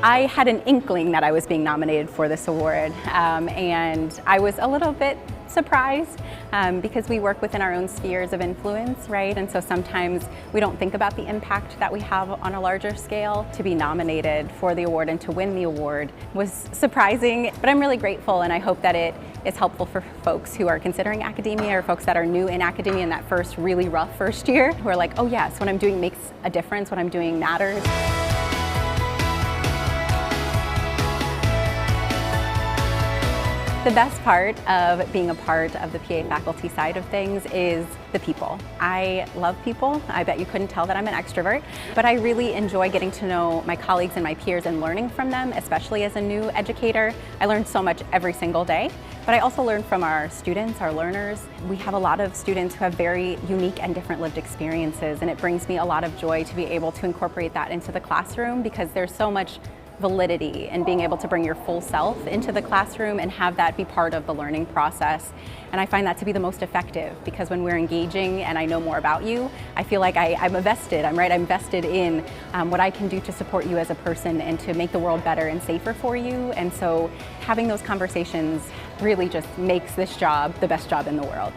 I had an inkling that I was being nominated for this award, and I was a little bit surprised because we work within our own spheres of influence, right? And so sometimes we don't think about the impact that we have on a larger scale. To be nominated for the award and to win the award was surprising, but I'm really grateful, and I hope that it is helpful for folks who are considering academia or folks that are new in academia in that really rough first year, who are like, oh yes, what I'm doing makes a difference, what I'm doing matters. The best part of being a part of the PA faculty side of things is the people. I love people. I bet you couldn't tell that I'm an extrovert, but I really enjoy getting to know my colleagues and my peers and learning from them, especially as a new educator. I learn so much every single day, but I also learn from our students, our learners. We have a lot of students who have very unique and different lived experiences, and it brings me a lot of joy to be able to incorporate that into the classroom, because there's so much validity in being able to bring your full self into the classroom and have that be part of the learning process. And I find that to be the most effective, because when we're engaging and I know more about you, I feel like I'm vested, I'm vested in what I can do to support you as a person and to make the world better and safer for you. And so having those conversations really just makes this job the best job in the world.